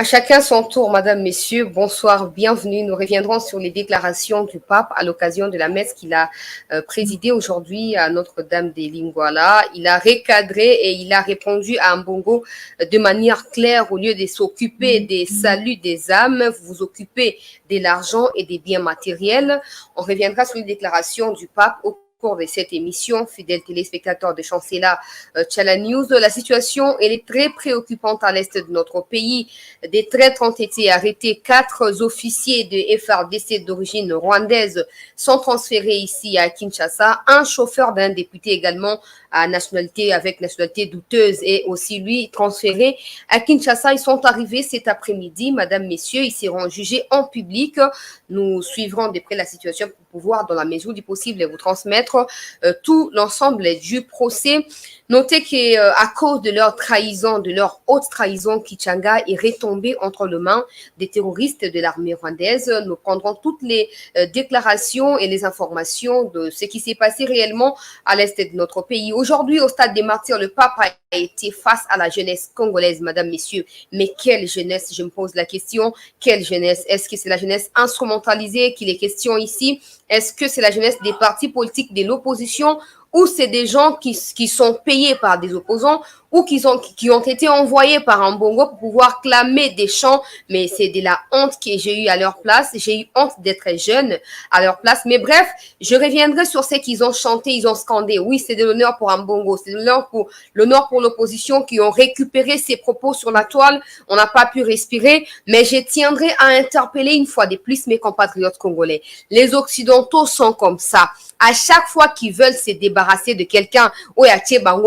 À chacun son tour, Madame, Messieurs, bonsoir, bienvenue. Nous reviendrons sur les déclarations du pape à l'occasion de la messe qu'il a présidée aujourd'hui à Notre-Dame des Linguala. Il a recadré et il a répondu à Mbongo de manière claire. Au lieu de s'occuper des saluts des âmes, vous vous occupez de l'argent et des biens matériels. On reviendra sur les déclarations du pape au cours de cette émission, fidèles téléspectateurs de Chancela Tchala News. La situation elle est très préoccupante à l'est de notre pays. Des traîtres ont été arrêtés. 4 officiers de FRDC d'origine rwandaise sont transférés ici à Kinshasa. Un chauffeur d'un député également à nationalité avec nationalité douteuse est aussi lui transféré à Kinshasa. Ils sont arrivés cet après-midi, Madame, Messieurs. Ils seront jugés en public. Nous suivrons de près la situation pour pouvoir, dans la mesure du possible, vous transmettre tout l'ensemble du procès. Notez qu'à cause de leur trahison, de leur haute trahison, Kichanga est retombé entre les mains des terroristes de l'armée rwandaise. Nous prendrons toutes les déclarations et les informations de ce qui s'est passé réellement à l'est de notre pays. Aujourd'hui, au stade des martyrs, le pape a été face à la jeunesse congolaise, Madame, Messieurs. Mais quelle jeunesse, je me pose la question, quelle jeunesse? Est-ce que c'est la jeunesse instrumentalisée qu'il est question ici? Est-ce que c'est la jeunesse des partis politiques de l'opposition ou c'est des gens qui sont payés par des opposants ou qui ont été envoyés par un bongo pour pouvoir clamer des chants? Mais c'est de la honte que j'ai eu à leur place. J'ai eu honte d'être jeune à leur place. Mais bref, je reviendrai sur ce qu'ils ont chanté, ils ont scandé. Oui, c'est de l'honneur pour un bongo, c'est de l'honneur pour l'opposition qui ont récupéré ces propos sur la toile. On n'a pas pu respirer, mais je tiendrai à interpeller une fois de plus mes compatriotes congolais. Les Occidentaux sont comme ça. À chaque fois qu'ils veulent se débarrasser de quelqu'un ou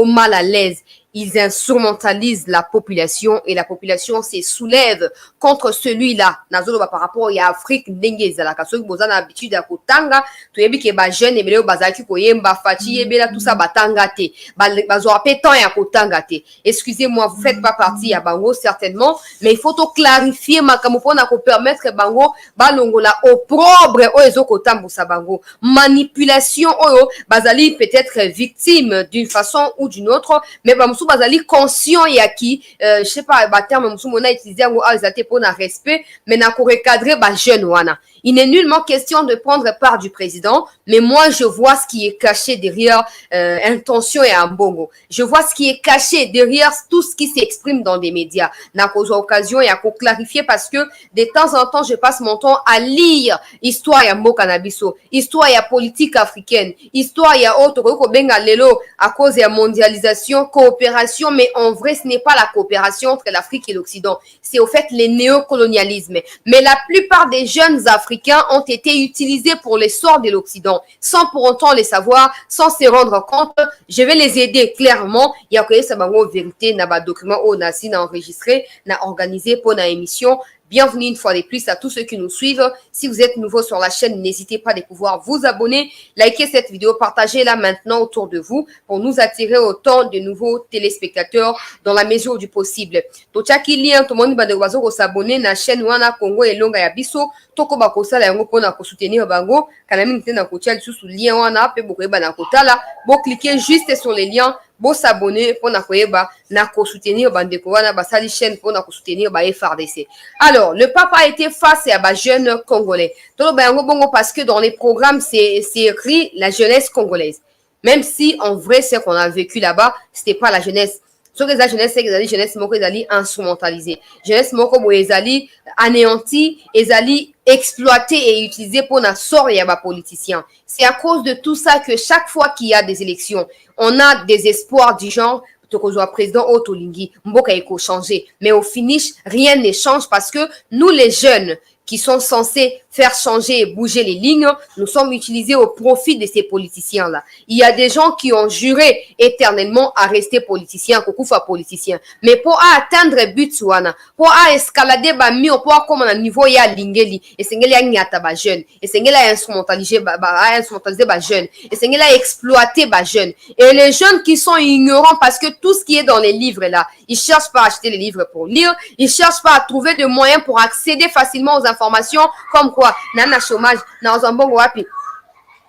mal à l'aise, ils instrumentalisent la population et la population se soulève contre celui-là. Nazoloba par rapport à Afrique ndenge ezalaka soki boza na habitude ya kotanga toyebi ke ba jeune ebele bazaki koyemba fati ebela tout ça batanga te bazwa pe temps ya kotanga te. Excusez-moi, vous faites pas partie ya bango certainement, mais il faut to clarifier makambo pona ko permettre bango balongola opprobre oyo ezokotambusa bango. Manipulation oyo bazali peut-être victime d'une façon ou d'une autre, mais bamusu bazali conscient ya ki je sais pas ba terme musu mona utiliser ngo azate pour na respect mais na ko recadrer ba jeune wana. Il n'est nullement question de prendre part du président, mais moi je vois ce qui est caché derrière intention et ambongo. Je vois ce qui est caché derrière tout ce qui s'exprime dans des médias. Na cause occasion et à clarifier parce que de temps en temps je passe mon temps à lire histoire ya mboka na biso, histoire ya politique africaine, histoire ya autre ko benga lelo à cause ya mondialisation, coopération, mais en vrai ce n'est pas la coopération entre l'Afrique et l'Occident, c'est au fait le néocolonialisme. Mais la plupart des jeunes Africains ont été utilisés pour les sorts de l'Occident, sans pour autant les savoir, sans se rendre compte. Je vais les aider clairement. Il y a que ça vérité, n'a pas document au nasi n'a enregistré, n'a organisé pour la émission. Bienvenue une fois de plus à tous ceux qui nous suivent. Si vous êtes nouveau sur la chaîne, n'hésitez pas de pouvoir vous abonner, liker cette vidéo, partagez-la maintenant autour de vous pour nous attirer autant de nouveaux téléspectateurs dans la mesure du possible. Tochaki lien tout le monde va s'abonner na chaîne wana Congo et Longa ya biso toko ba kosala yango pona ko soutenir bango kana mingi na ko tia sous lien wana pe boko ba na kotala bo cliquer juste sur les liens bo s'abonner pour na koyeba na ko soutenir bandeko wana basali chaîne pour na ko soutenir ba FRDC. Alors, le pape a été face à ba jeunes congolais. Tolo ba yango bongo parce que dans les programmes c'est écrit la jeunesse congolaise. Même si en vrai ce qu'on a vécu là-bas, c'était pas la jeunesse. Sur la jeunesse, c'est que jeunesse moko ezali instrumentalisée. Jeunesse moko bo ezali anéantie, ezali exploité et utilisé pour na sort ya ba politiciens. C'est à cause de tout ça que chaque fois qu'il y a des élections, on a des espoirs du genre Tokozwa président Otolingi, Mboka Eko changer. Mais au finish, rien ne change parce que nous les jeunes qui sont censés faire changer et bouger les lignes, nous sommes utilisés au profit de ces politiciens-là. Il y a des gens qui ont juré éternellement à rester politiciens, kokufa politiciens. Mais pour atteindre but wana, pour escalader ba mur, pour comme un niveau ya lingeli, et sengeli ya nyata ba jeune, et sengeli ya instrumentaliser ba jeune, et sengeli ya exploiter ba jeune. Et les jeunes qui sont ignorants parce que tout ce qui est dans les livres là, ils cherchent pas à acheter les livres pour lire, ils cherchent pas à trouver de moyens pour accéder facilement aux informations comme quoi nana chômage na ozambongo wapi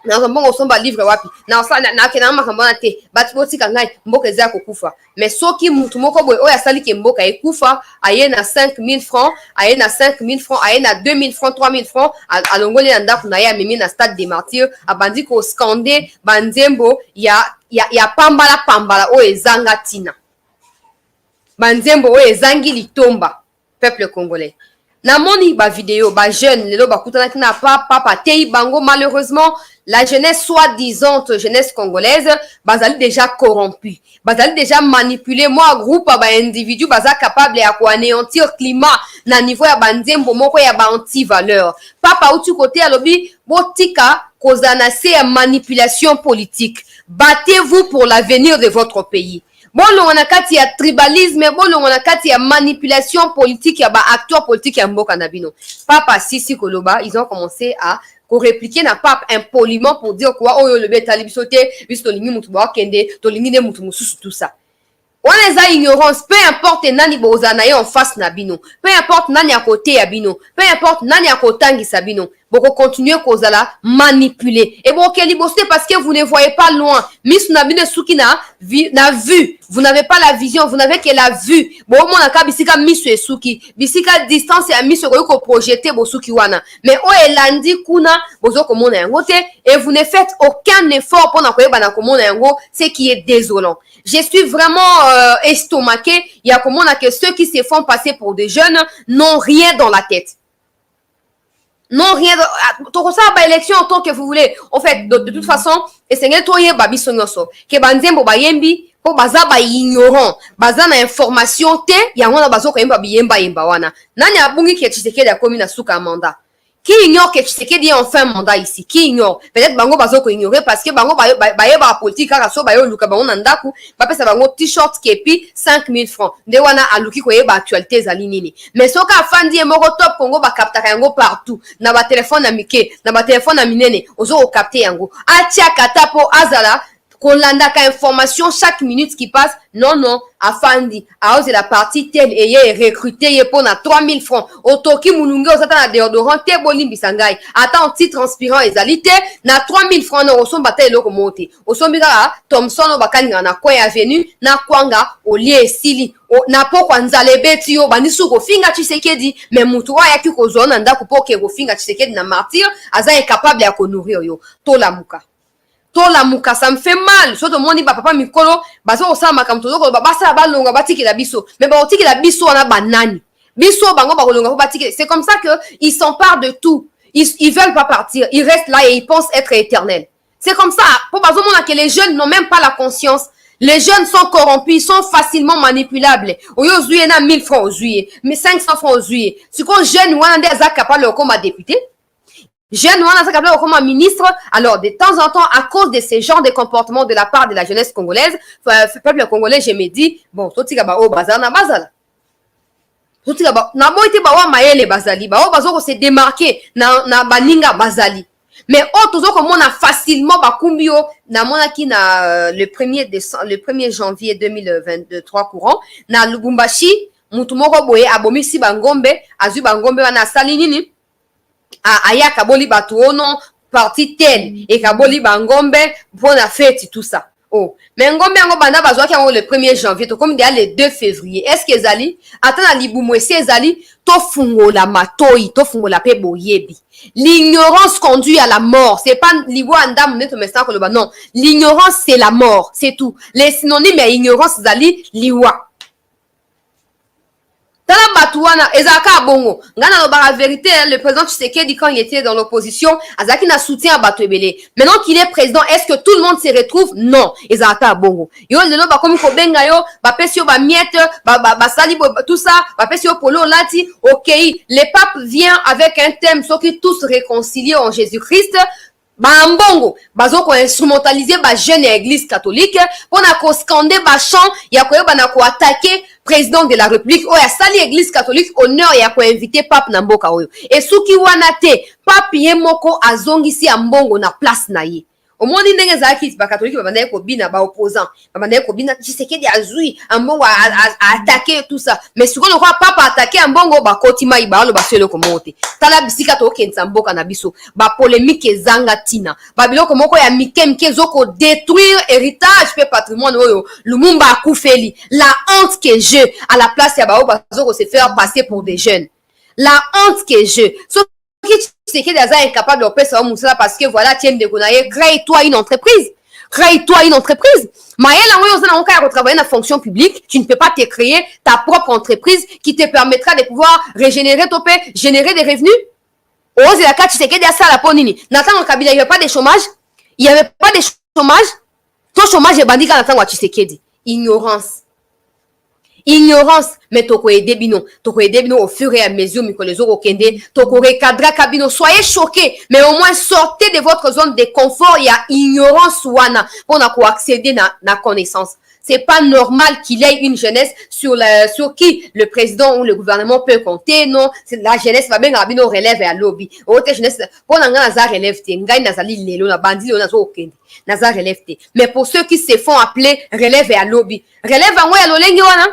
na mbongo somba livre wapi na osala na kena makambona te bati botika ngai mboka eza kokufa mais soki mutu moko boye oyo asali ke mboka ekufa aye na 5000 francs aye na 5000 francs aye na 2000 francs 3000 francs alongoli na ndako na ye amemi na stade des martyrs abandi ko scande banzembo ya pambala oyo ezanga tina banzembo oyo ezangi litomba peuple congolais. Namoni ba vidéo ba jeune lelo bakutana kina papa tei bango malheureusement la jeunesse soi-disant jeunesse congolaise bazali déjà corrompue bazali déjà manipulé moi groupe ba individu baza capable ya anéantir climat na niveau ya banzembo moko ya ba anti valeur papa uti côté alobi botika kozana se manipulation politique battez-vous pour l'avenir de votre pays. Bon, on a kati ya tribalisme, bon, on a kati ya manipulation politique, ya ba acteurs politiques ya mboka na bino. Papa Sisi Koloba, ils ont commencé à répliquer na pape impoliment pour dire quoi, oh yo le betali bisote, biso lingi mutu ba kende, to lingi ne mutu mususu tout ça. On les a ignorance, peu importe nani bozana ye en face na bino, peu importe nani à côté ya bino, peu importe nani à kotangi sa bino, boko continuer kozala manipuler. Et bon keli bosse parce que vous ne voyez pas loin. Miss na bino suki na vue, vous n'avez pas la vision, vous n'avez que la vue. Bon mon aka bisika miss suki, bisika distance ya miss ko projeter bo suki wana. Mais o elandi kuna bozo ko mona yango te et vous ne faites aucun effort pour na koyeba na ko mona yango, ce qui est désolant. Je suis vraiment estomaqué. Il y a comment que ceux qui se font passer pour des jeunes n'ont rien dans la tête. Non, rien. Tout ça, bah, élection en tant que vous voulez. En fait, de toute façon, et c'est un toye babi sonyoso. Que banzembo ba yembi, ko baza ba ignorant. Baza na information te, ya wana bazo ko yemba yemba wana. Nani abungi ke Tshisekedi a commis na suka mandat. Qui ignore que Tshisekedi est en fin mandat ici? Qui ignore? Peut-être bango bazo ko ignorer parce que bango ba politique aka so ba yo luka bango nandaku, ba pesa bango t-shirt kepi 5000 francs. De wana aluki ko yeba actualité za linini. Mais soka afandi moko top Congo ba kaptaka yango partout. Na ba téléphone na mike, na ba téléphone na minene, ozo ko capter yango. Atia katapo azala kolanda ka information chaque minute qui passe. Non, afandi, aoze la partie telle et yé recruté yé pour na 3000 francs. Otoki mulunge osata na déodorant te bolimbi sangai. Attends, petit transpirant ezalité na 3000 francs na osomba te eloko monte. Osombi ka Thomson obakani na Kwaya Avenue na Kwanga olie esili. Na pokwa nzale beti yo banisu ko finga Tshisekedi mais mutu wa yaki ko zona ndako poke ko finga Tshisekedi na martyr aza incapable ya ko nourrir yo. Tola muka. Tola muka, ça me fait mal. Surtout mon papa mikolo, bazo osama makamto zoko basa balonga batiki la biso. Mais ba otiki la biso wana banani. Biso bango ba kolonga batiki. C'est comme ça que ils s'emparent de tout. Ils veulent pas partir. Ils restent là et ils pensent être éternels. C'est comme ça. Pour bazo mona que les jeunes n'ont même pas la conscience. Les jeunes sont corrompus, ils sont facilement manipulables. Oyo zuye na 1000 francs zuye, mais 500 francs zuye. Si qu'on jeune wana nde za capable comme député. Jeune comme ministre, alors de temps en temps, à cause de ces genres de comportements de la part de la jeunesse congolaise, peuple congolais, je me dis, bon, tout ça va au bazar na bazala. Tout ça va, na boite ba wa maele bazali, ba o bazo se démarquer na baninga bazali. Mais autres comme on a facilement ba kumbio na mona ki na le 1er janvier 2023 courant na Lubumbashi, mutu moko boye abomisi bangombe, azu bangombe wana sali nini? Aya kaboli batu ono parti tel et kaboli bangombe pour la fête tout ça. Oh, mais ngombe ngo banda bazwa ki le 1er janvier to comme dia le 2 février. Est-ce que ezali atana libumwesi ezali to fungola matoi to fungola pe boyebi. L'ignorance conduit à la mort. C'est pas liwa ndam neto mesa ko loba non. L'ignorance c'est la mort, c'est tout. Les synonymes à ignorance ezali liwa. Tala Batouana, Ezaka Bongo. Ngana no la vérité, le président Tshisekedi, quand il était dans l'opposition, Azaki n'a soutien à Batouebele. Maintenant qu'il est président, est-ce que tout le monde se retrouve? Non. Ezaka Bongo. Yo, lelo, ba komi kobenga yo, ba pesio ba miette, ba sali, tout ça, ba pesio polo lati, ok. Les papes viennent avec un thème, soit qui tous réconciliés en Jésus-Christ. Mbongo bazo ko instrumentaliser ba jeune église catholique pour na ko scander ba chant ya ko ba na ko attaquer président de la république o ya sali église catholique honneur ya ko inviter pape na mboka oyo et suki wana te pape ye moko azongisi ya mbongo na place na ye au moins ni ndenge zaki ba catholique ba banda ko bina ba opposant ba banda ko bina Tshisekedi azui ambongo a attaquer tout ça mais ce qu'on croit pas attaquer ambongo ba kotima ibalo ba selo ko monte tala bisika to kenza mboka na biso ba polémique ezanga tina ba biloko moko ya mike zoko détruire héritage pe patrimoine oyo Lumumba akufeli la honte que je à la place ya ba zoko se faire passer pour des jeunes la honte que je c'est que des incapable de faire ça parce que voilà tiens de gonaye crée-toi une entreprise Maël en travailler dans la fonction publique tu ne peux pas te créer ta propre entreprise qui te permettra de pouvoir régénérer ton pays générer des revenus ose la carte c'est que des ça la ponini Nathan Kabila il n'y avait pas de chômage ton chômage est bandit quand Nathan Tshisekedi ignorance mais toko aider bino au fur et à mesure que les autres kende toko recadrer kabino soyez choqués mais au moins sortez de votre zone de confort il y a ignorance wana pour accéder na connaissance c'est pas normal qu'il y ait une jeunesse sur qui le président ou le gouvernement peut compter non c'est la jeunesse va bien rabino relève à lobby autre jeunesse pour nga za relève te ngai nazali lelo na bandi na zo kende naza relève te mais pour ceux qui se font appeler relève à lobby relève ngo ya lolengi wana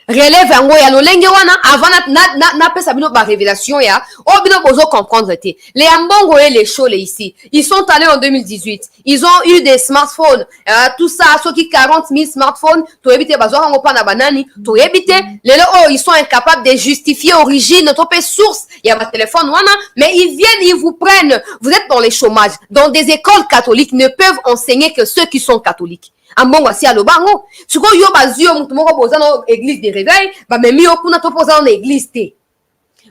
relève yango ya lolenge wana avant na pesa bino ba révélation ya bino bozo comprendre te les ambongo et les chole ici ils sont allés en 2018 ils ont eu des smartphones tout ça ceux qui 40 000 smartphones to éviter bazo ngo pa na banani to éviter les ils sont incapables de justifier origine topé source il y a ma téléphone wana mais ils viennent ils vous prennent vous êtes dans les chômages dans des écoles catholiques ne peuvent enseigner que ceux qui sont catholiques ambongo asi alobango siko yo bazio mutu moko boza na église de réveil ba memi yo kuna to poza na église te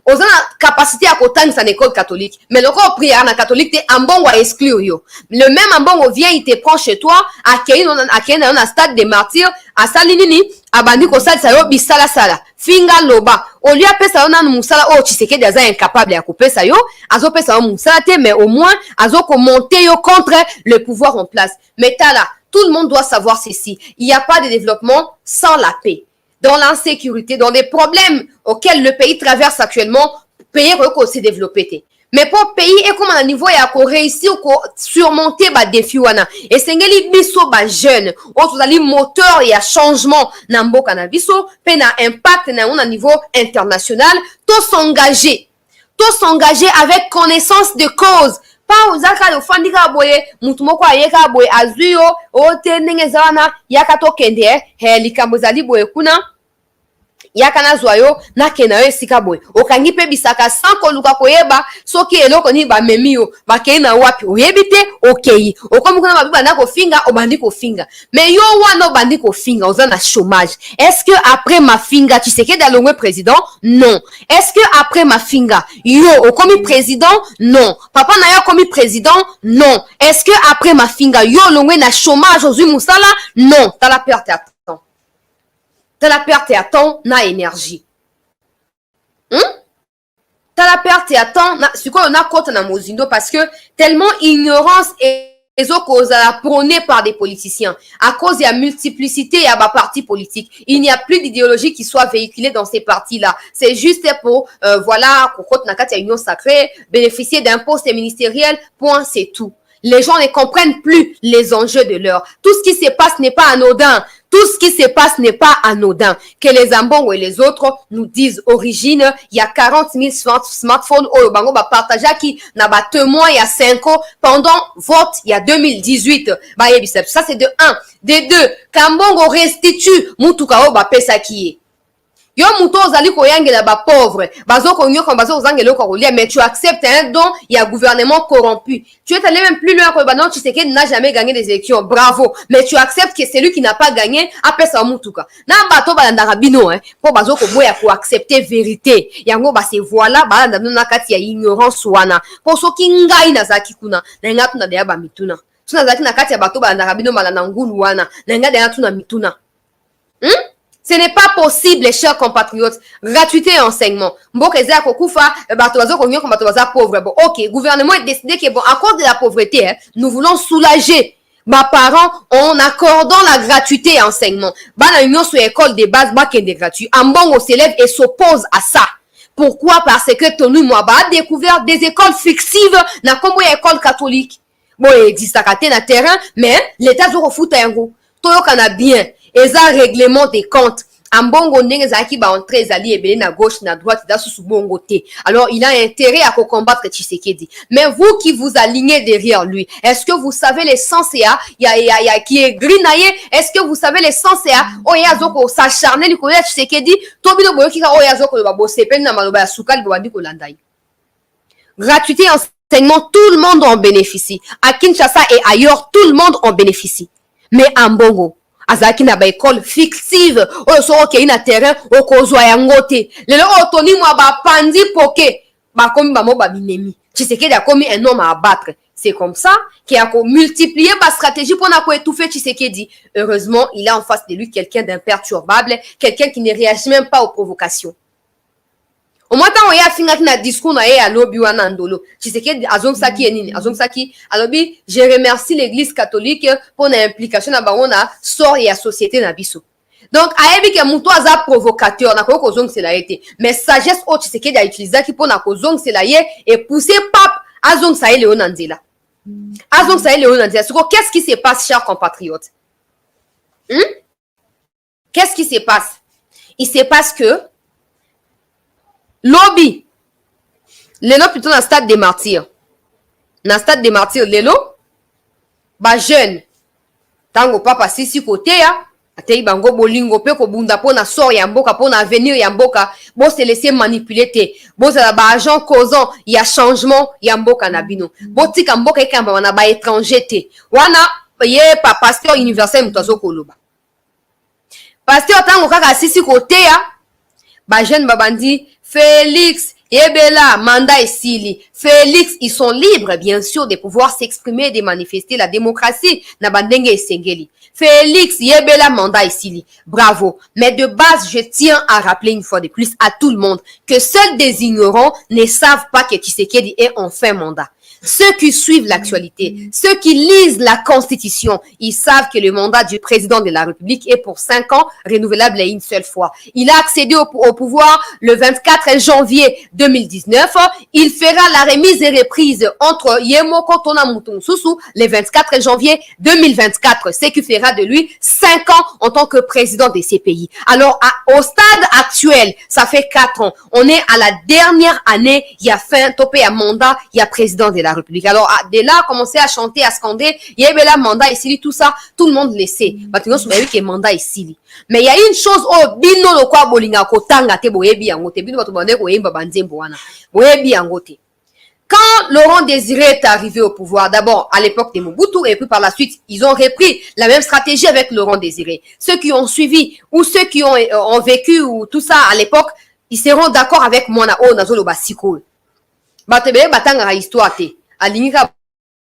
oza na capacité à kotangisa na école catholique mais loko prière na catholique te ambongo a exclure yo le même ambongo vient il te prend chez toi accueillir na stade des martyrs asali nini abandi ko salisa yo bisala sala finga loba au lieu pesa yo na musala Tshisekedi aza incapable ya kopesa yo azo pesa yo musala te mais au moins azo ko monter yo contre le pouvoir en place mais tala tout le monde doit savoir ceci. Il n'y a pas de développement sans la paix. Dans l'insécurité, dans les problèmes auxquels le pays traverse actuellement, le pays s'est développé. Mais pour pays et comme à niveau il y a réussir à surmonter les défis et c'est ngeli biso ba jeune autres ali moteur et à changement na mboka na biso pe na impact na un niveau international tout s'engager avec connaissance de cause pas uzaka ofandika boye mutu moko ayeka boye azuyo ote ndenge zana yakato kende likambo zali boye kuna yakana zwayo na kena yo esika boye okangi pe bisaka sans koluka koyeba soki eloko ni ba memio ba kena wapi oyebite okei okomi kuna babiba na kofinga obandi kofinga mais yo wana obandi kofinga oza na chômage est-ce que après ma finga Tshisekedi alongwe président non est-ce que après ma finga yo okomi président non papa na yo komi président non est-ce que après ma finga yo longwe na chômage ozui musala non t'as la perte t'as la perte et à temps na énergie. T'as la perte et à temps na ce qu'on a côté na mozindo parce que tellement ignorance et les causes prônées par des politiciens à cause de la multiplicité et à bas partis politiques. Il n'y a plus d'idéologie qui soit véhiculée dans ces partis-là. C'est juste pour voilà qu'on a une union sacrée, bénéficier d'un poste ministériel, point, c'est tout. Les gens ne comprennent plus les enjeux de l'heure. Tout ce qui se passe n'est pas anodin. Tout ce qui se passe n'est pas anodin. Que les Ambongo et les autres nous disent origine, il y a 40 000 smartphones au Bango ba partager qui n'a pas témoin il y a 5 ans pendant vote il y a 2018. Ça c'est de 1. De 2, Kambongo restitue mutuka o ba pesa qui est. Yo muto ozali koyangela ba pauvre bazo konyo comme bazo ozangela ko kolia mais tu acceptes un don il y a gouvernement corrompu tu es allé même plus loin que Banon Tshisekedi n'a jamais gagné des élections bravo mais tu acceptes que celui qui n'a pas gagné après ça mutuka na bato balanda rabino pour bazo ko boya pour accepter vérité yango ba se voilà balanda na kati ya ignorance wana pour so ki ngai na zaki kuna na ngatu na ya ba mituna tuna zaki na kati ya bato balanda rabino balanda ngulu wana na ngada ya tuna mituna Ce n'est pas possible, les chers compatriotes. Gratuité et enseignement. Mbokeza kokufa, batobazo konyo comme batobaza pauvre. Bon, ok, gouvernement a décidé que bon, à cause de la pauvreté, nous voulons soulager mes parents en accordant la gratuité et enseignement. Bana union sur école de base, ba kende gratuit. Ambongo s'élève et s'oppose à ça. Pourquoi? Parce que Tonu Mwaba a découvert des écoles fictives, na comme école catholique. bon existe à na terrain mais l'état zo refuta yango toyo kana bien eza règlement des comptes ambongo ndenge zaki ba entrée ezali ebele na gauche na droite da susu bongo te alors il a intérêt à combattre Tshisekedi mais vous qui vous alignez derrière lui est-ce que vous savez l'essence ya qui est gris naie est-ce que vous savez l'essence ya oya zoko s'acharner li koya Tshisekedi to bino boyo kika oya zoko ba bosepeli na maloba ya sukali bandi ko landai gratuité enseignement tout le monde en bénéficie à Kinshasa et ailleurs tout le monde en bénéficie mais ambongo azaki na ba école fictive oyo soko ke ina terrain okozwa yango te lelo otoni mwa ba pandi poke ba komi ba mo ba binemi Tshisekedi a commis un homme à abattre c'est comme ça qu'il a multiplié ba stratégie pour na ko étouffer Tshisekedi heureusement il a en face de lui quelqu'un d'imperturbable quelqu'un qui ne réagit même pas aux provocations au moins tant oya finga na discours na ye alobi wana ndolo Tshisekedi azongsaki enini azongsaki alobi je remercie l'église catholique pour na implication na bango na sort ya société na biso donc ayebi ke muto aza provocateur na ko zongtsela yete mais sagesse o Tshisekedi a utilisé ki pour na ko zongtsela ye et pousser pape azongsa ye leo na nzela azongsa ye leo na nzela siko qu'est-ce qui se passe chers compatriotes qu'est-ce qui se passe il se passe que lobby lelo plutôt dans stade des martyrs lelo ba jeune tango papa sisi côté ya atei bango bolingo pe ko bunda po na sort ya mboka po na avenir ya mboka bo se laisser manipuler te bo za ba agent causant ya changement ya mboka na bino bo tika mboka ekamba na ba étranger te wana ye pa pasteur universel mutazo koloba pasteur tango kaka sisi côté ya ba jeune babandi Félix, Ebela, Manda et Sili. Félix, ils sont libres, bien sûr, de pouvoir s'exprimer, de manifester la démocratie. Nabandenge et Sengeli. Félix, Ebela, Manda et Sili. Bravo. Mais de base, je tiens à rappeler une fois de plus à tout le monde que seuls des ignorants ne savent pas que Tshisekedi est en fin mandat. Ceux qui suivent l'actualité, ceux qui lisent la Constitution, ils savent que le mandat du président de la République est pour 5 ans, renouvelable une seule fois. Il a accédé au pouvoir le 24 janvier 2019. Il fera la remise et reprise entre Yemoko Tona Mutunsusu le 24 janvier 2024, ce qui fera de lui 5 ans en tant que président de ces pays. Alors, au stade actuel, ça fait 4 ans. On est à la dernière année, il y a fin, topé à mandat, il y a président de la République. Alors, dès là, commencer à chanter, à scander, il y avait là mandat ici, tout ça, tout le monde le sait. Maintenant, vous savez que mandat ici. Mais il y a une chose, oh, bino lo kwa bolinga kotanga te boyebi yangote, bino bato bande ko yemba banzembo wana, boyebi yangote. Quand Laurent Désiré est arrivé au pouvoir, d'abord à l'époque de Mobutu, et puis par la suite, ils ont repris la même stratégie avec Laurent Désiré. Ceux qui ont suivi, ou ceux qui ont vécu, ou tout ça à l'époque, ils seront d'accord avec moi na o nazolo basiko. Batebele batanga la histoire te. Alingika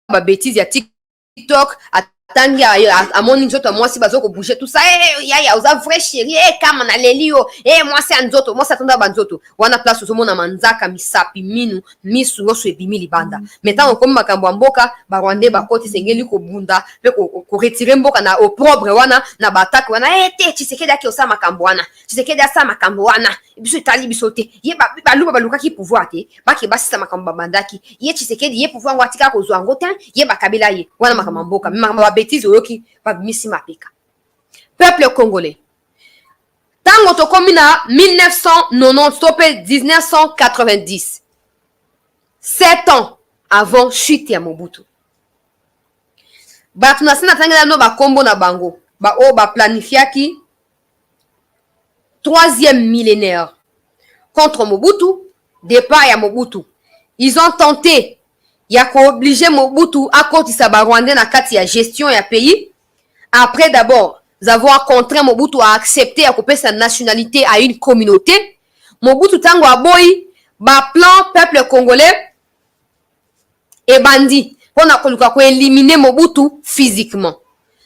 ba bêtise ya TikTok, atangi a mon nzoto moi si bazoko bouger tout ça ya oza vrai chéri kama na lelio moi c'est nzoto moi ça tonda banzoto wana place ozo mona manzaka misapi minu misu ngoso ebimi libanda maintenant comme makambo mboka ba rwandais ba koti sengeli ko bunda pe ko retirer mboka na opprobre wana na bataki wana te Tshisekedi aki osa makambo wana Tshisekedi asa makambo wana biso itali biso te ye ba luba ba luka ki pouvoir te ba ke basisa makambo bandaki ye Tshisekedi ye pouvoir watika ko zwa ngotin ye ba kabila ye wana makambo mboka makambo bêtise oyoki babimisi mapeka peuple congolais tango tokomi na 1990 stopé 1990 7 ans avant chute ya Mobutu bato na sena tangela no bakombo na bango ba o ba planifiaki 3e millénaire contre Mobutu départ ya Mobutu ils ont tenté il y a obligé Mobutu à kotisa ba Rwandais na kati ya gestion ya pays. Après d'abord, avoir contraint Mobutu à accepter à couper sa nationalité à une communauté. Mobutu tango aboyi ba plan peuple congolais et bandit pour na koluka ko éliminer Mobutu physiquement.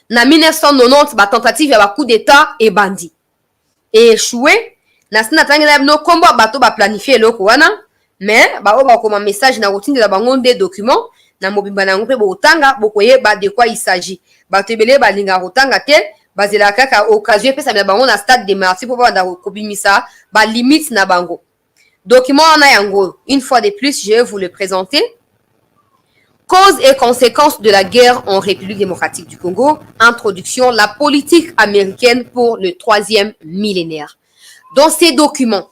Na 1990 ba tentative ya ba coup d'état et bandit. Et échoué, na sina tangela no kombo bato ba planifier loko wana. Mais ba o ba comme message na routine de bango des documents na mobimba na ngompe botanga bokoye ba de quoi il s'agit ba tebele ba linga rotanga te ba zela kaka occasion pesa na bango na stade des martyrs pour ba ko bimisa ba limite na bango document na yango une fois de plus je vais vous le présenter Causes et conséquences de la guerre en République démocratique du Congo. Introduction, la politique américaine pour le 3e millénaire. Dans ces documents,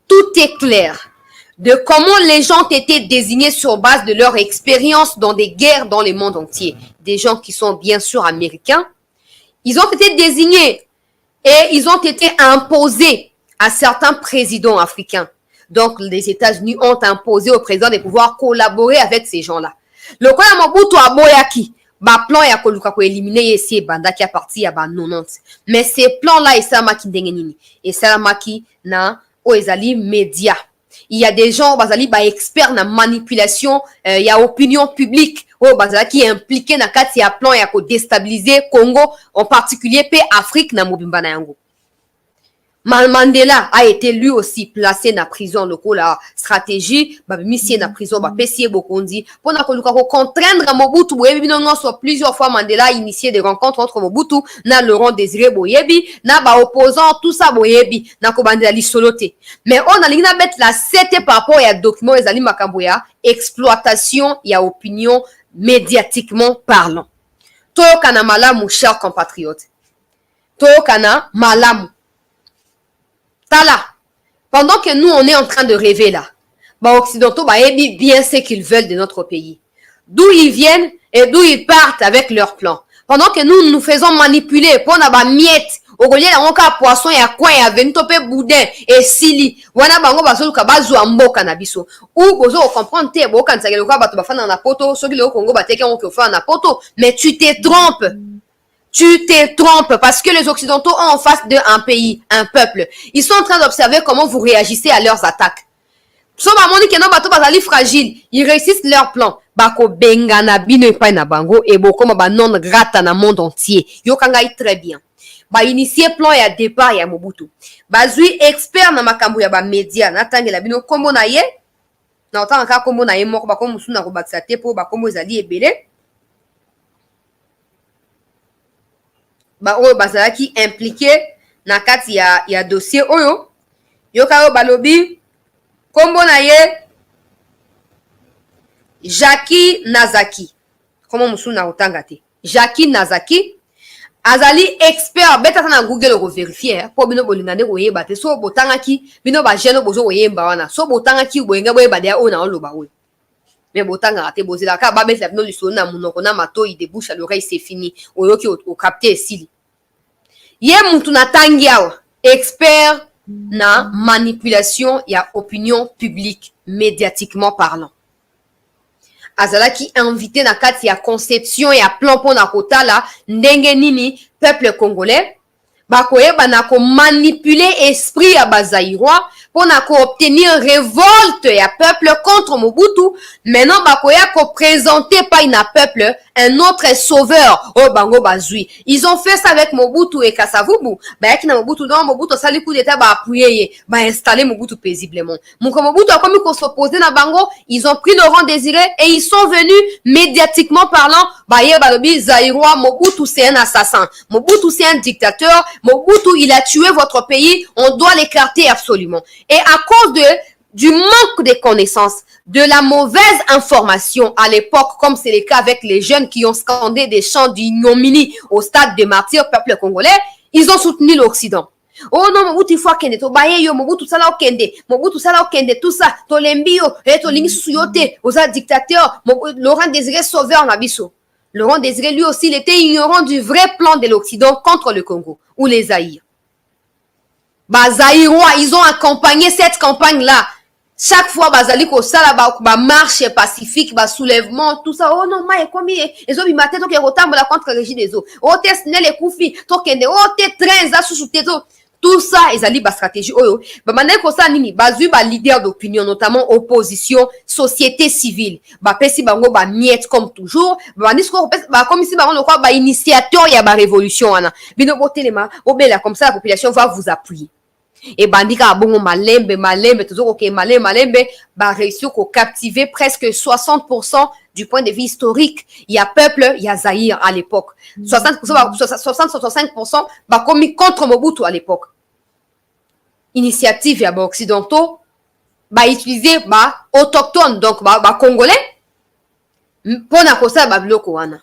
tout est clair de comment les gens ont été désignés sur base de leur expérience dans des guerres dans le monde entier. Des gens qui sont bien sûr américains. Ils ont été désignés et ils ont été imposés à certains présidents africains. Donc, les États-Unis ont imposé au président de pouvoir collaborer avec ces gens-là. Le quoi Mobutu aboyaki, plan ya koluka ko éliminer essayer banda qui a parti ya ba 90. Mais ces plans-là, esalamaki ndenge nini? Esalamaki na oezali média. Il y a des gens bazali ba experts na manipulation, il y a opinion publique bazali qui est impliqué na kati ya plan ya ko déstabiliser Congo, en particulier pe Afrique na mobimba na yango. Mandela a été lui aussi placé na prison loko la stratégie missie na prison pesier bokondi pour na koluka ko contraindre Mobutu boyebi binongo soit plusieurs fois Mandela a initié des rencontres entre Mobutu na Laurent Désiré Boyebi na ba opposants tout ça boyebi na ko bandela lisolote. Mais on a lingna bet la 7 par rapport à document ezali makambo ya exploitation ya opinion médiatiquement parlant. Toyokana malamu chers compatriotes. Toyokana malamu. Tala, pendant que nous, on est en train de rêver là, Occidentaux, bien ce qu'ils veulent de notre pays. D'où ils viennent et d'où ils partent avec leurs plans. Pendant que nous, nous faisons manipuler, pour na miette, au lieu d'un poisson, il y a quoi, il y a ventope boudin et sili. Wana bango bazolu kabazu amboka na biso. Ou bozo comprendre te boka nsagelo kwa bato bafana na poto, soki le Congo bateke on ke fa na poto, mais tu te trompes. Tu te trompes parce que les Occidentaux ont en face d'eux un pays, un peuple. Ils sont en train d'observer comment vous réagissez à leurs attaques. Fragile, ils réussissent leur plan. Bako bengana bino epai na bango et boko ma non grata na monde entier. Yo kangai très bien. Ba initier plan ya départ ya Mobutu. Bazui expert na makambo ya ba média na tangela bino kombo na ye. Na otanga ka kombo na ye moko ba ko musuna ko bakisa te po ba kombo ezali ebele. Oyo bazalaki impliqué na kati ya dossier oyo yoka balobi kombo na ye Jackie Nazaki. Comment musuna otanga te? Jackie Nazaki azali expert beta na Google ko vérifier po bino bolingane ko yeba te so botanga ki bino ba jeno bozo ko yemba wana so botanga ki boyenga boyeba de ona oloba oyo. Mais botanga te bozela ka ba mettre no lisona na munoko na matoi de bouche à l'oreille c'est fini oyoki o capter sili. Ye mutu na tangi awa expert na manipulation ya opinion publique médiatiquement parlant. Azalaki invité na kati ya conception ya plan pona kotala ndenge nini peuple congolais bakoyeba na ko manipuler esprit ya bazaïrois pour na ko obtenir révolte ya peuple contre Mobutu. Maintenant bakoya ko présenter pas un peuple un autre sauveur au bango bazui. Ils ont fait ça avec Mobutu et Kasavubu. Yaki na Mobutu dans Mobutu sali coup d'état appuyer installer Mobutu paisiblement. Mobutu a comme s'opposer na bango, ils ont pris Laurent Désiré et ils sont venus médiatiquement parlant balobi zaïrois Mobutu c'est un assassin. Mobutu c'est un dictateur. Mobutu il a tué votre pays, on doit l'écarter absolument. Et à cause du manque de connaissances, de la mauvaise information à l'époque, comme c'est le cas avec les jeunes qui ont scandé des chants d'ignominie au stade de martyrs peuple congolais, ils ont soutenu l'Occident. Oh non, Mobutu il faut kende to baye yo Mobutu sala okende tout ça to lembio et to lingi suyote aux dictateurs Laurent Désiré sauveur na biso. Laurent Désiré lui aussi il était ignorant du vrai plan de l'Occident contre le Congo ou les Zaïre. Zaïrois, ils ont accompagné cette campagne-là. Chaque fois, bazali ko sala ba marche pacifique, ba soulèvement, tout ça. Oh non, ma komi ezo bi matin to ke rotambola contre le régime des eaux. Oh te snele kufi, to kende, oh te train za susu tezo. Tout ça, ezali ba stratégie oyo. Ba mané ko sa nini, bazui ba leader d'opinion, notamment opposition, société civile. Ba pesi bango ba miette comme toujours. Ba nisko ba comme si ba on quoi ba initiateur ya ba révolution ana. Bino botelema, obela comme ça la population va vous appuyer. Et bandika bongo malembe toujours ok malembe ba réussir ko captiver presque 60% du point de vue historique. Il y a peuple, il y a Zaïre à l'époque. 60-65% ba commis contre Mobutu à l'époque. Initiative ya ba occidentaux ba utiliser ba autochtone donc ba congolais pona ko sa ba biloko wana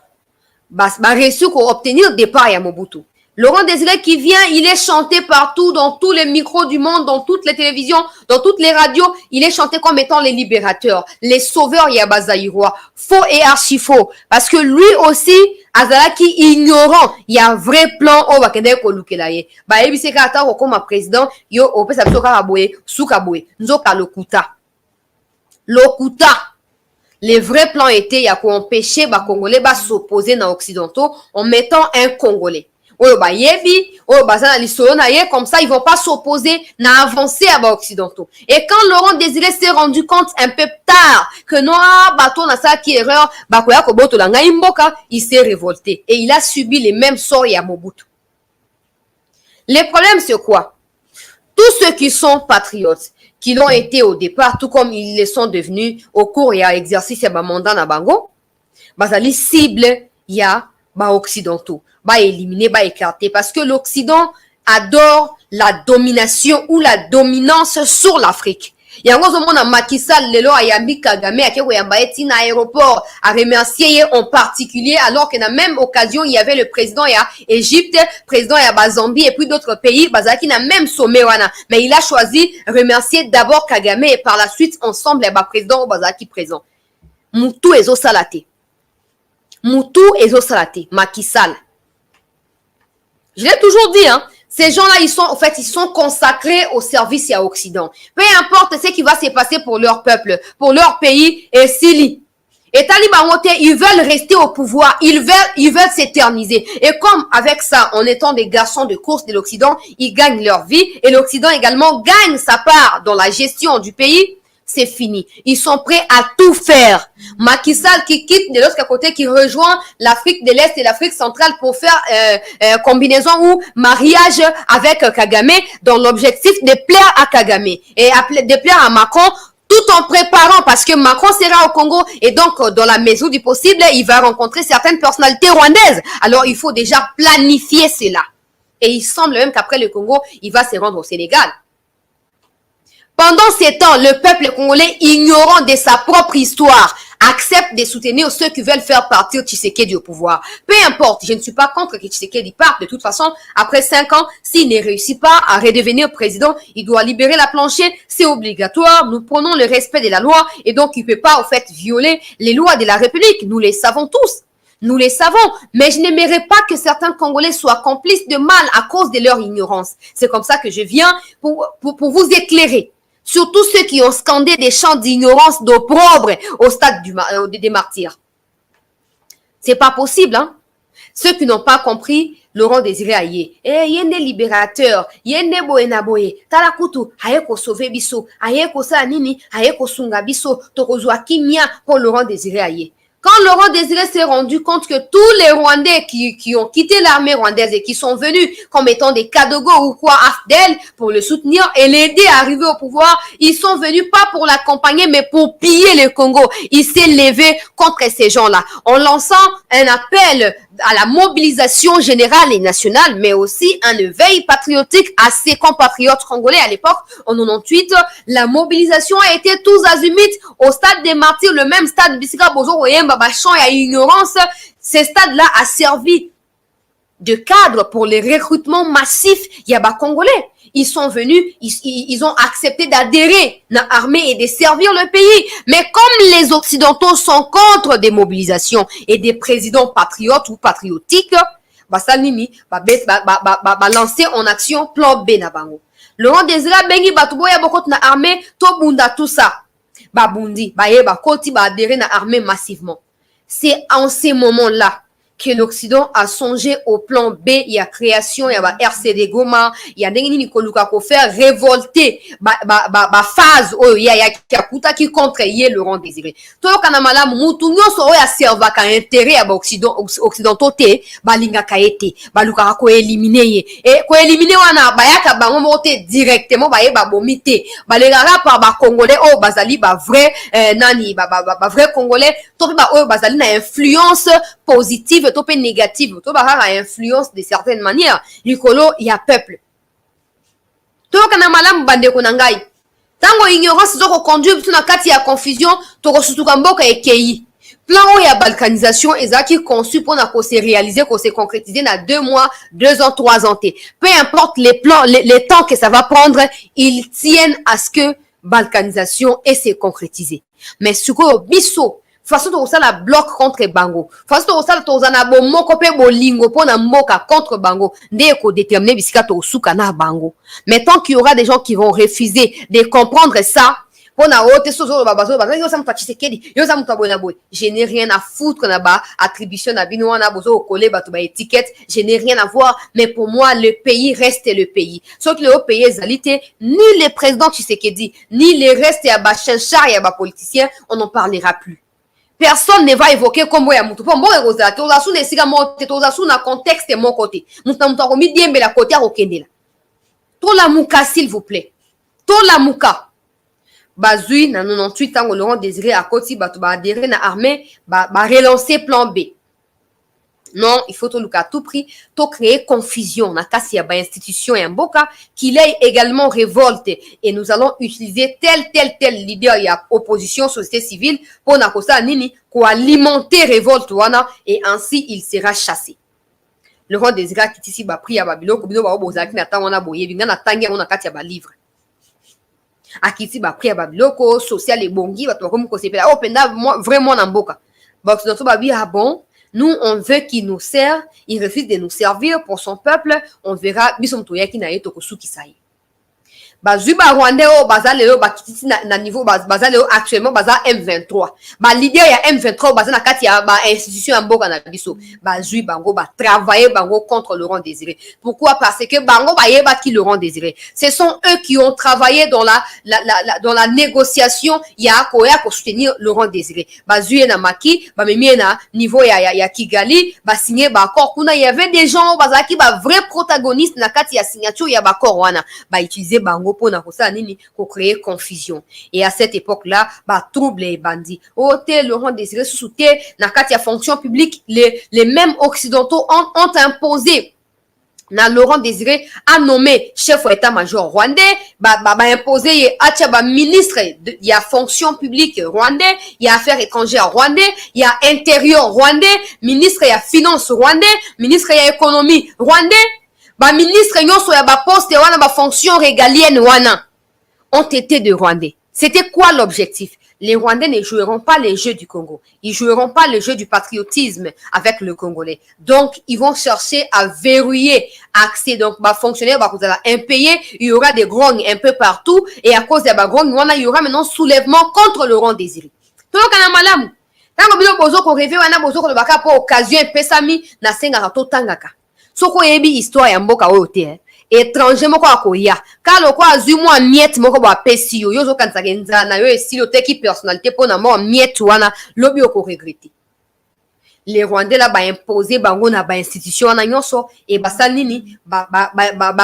ba réussi ko obtenir départ ya Mobutu. Laurent Désiré qui vient, il est chanté partout, dans tous les micros du monde, dans toutes les télévisions, dans toutes les radios. Il est chanté comme étant les libérateurs, les sauveurs Yabazaïrois. Faux et archi faux. Parce que lui aussi, Azalaki ignorant, il y a un vrai plan au Bakende Kolukelaye. Bah, ebi seka ata comme président, yo, ope sa bisoka aboye, souka aboye, nzoka lokuta. Lokuta. Les vrais plans étaient, il y a qu'on empêcher, bah, Congolais, bah, s'opposer dans Occidentaux en mettant un Congolais. Comme ça, ils vont pas s'opposer, n'a avancé à Occidentaux. Et quand Laurent Désiré s'est rendu compte un peu tard que non, bateau n'a ça qui erreur, il s'est révolté. Et il a subi les mêmes sorts à Mobutu. Les problèmes, c'est quoi? Tous ceux qui sont patriotes, qui l'ont été au départ, tout comme ils le sont devenus au cours et à l'exercice de mandat na bango, les cibles, il y a occidentaux, éliminer, écarter, parce que l'Occident adore la domination ou la dominance sur l'Afrique. Il y a un Macky Sall, lelo ayambi Kagame, à aéroport, à remercier en particulier, alors qu'à la même occasion, il y avait le président à Égypte, président à Zambie et puis d'autres pays, qui n'a même sommet wana. Mais il a choisi remercier d'abord Kagame et par la suite, ensemble, le président qui présent. Moutou ezo salate. Moutou ezo salate. Macky Sall. Je l'ai toujours dit, hein. Ces gens-là, ils sont consacrés au service et à l'Occident. Peu importe ce qui va se passer pour leur peuple, pour leur pays, et Sili. Et Talibangote, ils veulent rester au pouvoir, ils veulent s'éterniser. Et comme avec ça, en étant des garçons de course de l'Occident, ils gagnent leur vie, et l'Occident également gagne sa part dans la gestion du pays, c'est fini. Ils sont prêts à tout faire. Macky Sall qui quitte de l'autre côté, qui rejoint l'Afrique de l'Est et l'Afrique centrale pour faire combinaison ou mariage avec Kagame dans l'objectif de plaire à Kagame et de plaire à Macron, tout en préparant, parce que Macron sera au Congo et donc dans la mesure du possible, il va rencontrer certaines personnalités rwandaises. Alors il faut déjà planifier cela. Et il semble même qu'après le Congo, il va se rendre au Sénégal. Pendant ces temps, le peuple congolais, ignorant de sa propre histoire, accepte de soutenir ceux qui veulent faire partir Tshisekedi au pouvoir. Peu importe, je ne suis pas contre que Tshisekedi parte. De toute façon, après 5 ans, s'il ne réussit pas à redevenir président, il doit libérer la plancher. C'est obligatoire. Nous prenons le respect de la loi et donc il ne peut pas, en fait, violer les lois de la République. Nous les savons tous. Nous les savons, mais je n'aimerais pas que certains Congolais soient complices de mal à cause de leur ignorance. C'est comme ça que je viens pour vous éclairer. Surtout ceux qui ont scandé des chants d'ignorance, d'opprobre au stade des martyrs. C'est pas possible, hein. Ceux qui n'ont pas compris, Laurent Désiré Aye. Yende libérateur, yende boenaboye, talakutu, hayeko sauver biso, hayeko sa nini, hayeko sunga biso, tokozwa kimia pour Laurent Désiré Aye. Quand Laurent Désiré s'est rendu compte que tous les Rwandais qui ont quitté l'armée rwandaise et qui sont venus comme étant des Kadogo ou quoi Afdel pour le soutenir et l'aider à arriver au pouvoir, ils sont venus pas pour l'accompagner mais pour piller le Congo. Il s'est levé contre ces gens-là en lançant un appel à la mobilisation générale et nationale, mais aussi un éveil patriotique à ses compatriotes congolais à l'époque. En 98, la mobilisation a été tous azimuts au stade des martyrs, le même stade Bisika Bozo Oyemba Bachon et ignorance. Ce stade-là a servi de cadre pour les recrutements massifs Yaba congolais. Ils sont venus, ils ont accepté d'adhérer à l'armée et de servir le pays. Mais comme les Occidentaux sont contre des mobilisations et des présidents patriotes ou patriotiques, Salini va lancer en action plan B na bango. Laurent Désiré bengi batuboya bokot na armée to bunda tout ça. Babundi, ba koti ba adhérer na armée massivement. C'est en ces moments-là que l'Occident a songé au plan B, il y a création, il y a RCD Goma, il y a Nengini Koluka ko faire révolter phase il y a Kakuta qui contre Laurent Désiré. Todo kanamala mutu nyoso oya serva ka intérêt à occidentaux te balinga kaete baluka ko éliminer et ko éliminer wana bayaka bango moté directement ba bomité balegara par ba congolais bazali vrai nani vrai congolais to bazali na influence positive topé négative, to ba influence de certaines manières. Likolo, il y a peuple. To kana malam bande ko nangai. Tango ignorance zo ko conduire biso na kati ya confusion to ko sutuka mboka ekei. Plan ya balkanisation ezaki conçu pour na ko se réaliser, ko se concrétiser na 2 mois, 2 ans, 3 ans. Peu importe les plans, les temps que ça va prendre, ils tiennent à ce que balkanisation et se concrétiser. Mais suko biso façon to sala bloc contre bango, façon to sala to zana bo moko pe bolingo pona mboka contre bango, nde ko déterminer bisika to suka na bango. Mais tant qu'il y aura des gens qui vont refuser de comprendre ça, pona ote sozo babazo ba yo sam Tshisekedi yo sam tabona boy, je n'ai rien à foutre na ba attribution na bino wana bozo coller ba to ba étiquette, je n'ai rien à voir, mais pour moi le pays reste le pays. Sauf que le pays ezalité ni le président Tshisekedi ni les restes ya ba chinchar ya ba politiciens, on n'en parlera plus. Personne ne va évoquer comme ya mutu. Pour moi, toza sou ne siga monte, toza sou na contexte mon côté. Mutu komi diembe la côté à okendela. To la muka s'il vous plaît. To la muka. Bazui na 98 ans Laurent Désiré à côté ba to ba adhérer na armée ba relancer plan B. Non, il faut tout à tout prix, tout créer confusion. Na kasi ya ba institution ya mboka qu'il ait également révolte et nous allons utiliser tel leader ya opposition société civile pour na kosa nini ko alimenter révolte wana et ainsi il sera chassé. Laurent Désiré qui ici ba pri ya babilo ko bino ba bozaki na tanga na boye binga na tangi na kati ya ba livre. Akiti ba pri ya babilo ko social et bongi ba to comme ko sepela oh penda vraiment na mboka. Ba to ba bi ah bon. Nous, on veut qu'il nous serve. Il refuse de nous servir pour son peuple. On verra. Bisom toyaki na yeto kosu kisaye. Bazui ba Rwandais o bazalelo ba kititi na niveau bazalelo actuellement baza M23. Ba leader ya M23 baza na kati ya ba institution mboka na biso. Bazui bango ba travailler bango contre Laurent Désiré. Pourquoi? Parce que bango ba yeba ki Laurent Désiré. Ce sont eux qui ont travaillé dans la négociation ya ko soutenir Laurent Désiré. Bazui na maki ba memi na niveau ya Kigali ba signer ba accord kuna il y avait des gens bazaki ba vrai protagoniste na kati ya signature ya ba accord wana ba utiliser bango pour créer confusion. Et à cette époque-là, trouble et bandits. Laurent Désiré sous-souté, na katia fonction publique, les mêmes occidentaux ont imposé. Na Laurent Désiré a nommé chef d'état-major rwandais, imposé ministre il y a fonction publique rwandais, il y a affaires étrangères rwandais, il y a intérieur rwandais, ministre il y a finance rwandais, ministre il y a économie rwandais. Ministre nyonso ya ba poste wana ba fonction régalienne wana ont été de Rwandais. C'était quoi l'objectif? Les Rwandais ne joueront pas les jeux du Congo. Ils joueront pas le jeu du patriotisme avec le Congolais. Donc, ils vont chercher à verrouiller accès. Donc, fonctionnaire, vous allez impayé. Il y aura des grognes un peu partout. Et à cause des grognes, il y aura maintenant soulèvement contre Laurent Désiré. Tout le monde a malamu. Tango bilo bozo ko rêver wana bozo ko le baka pour occasion pesami na senga to tangaka. Soko yebi histoire ya mboka oyo te étranger moko akoya kalo kwa azui mwa miette moko ba pesi yo zo kanisa kenza na yo esilo teki personnalité pona mo miette wana lobi oko regretter. Les Rwandais là imposer bango na ba institution wana nyonso et basalini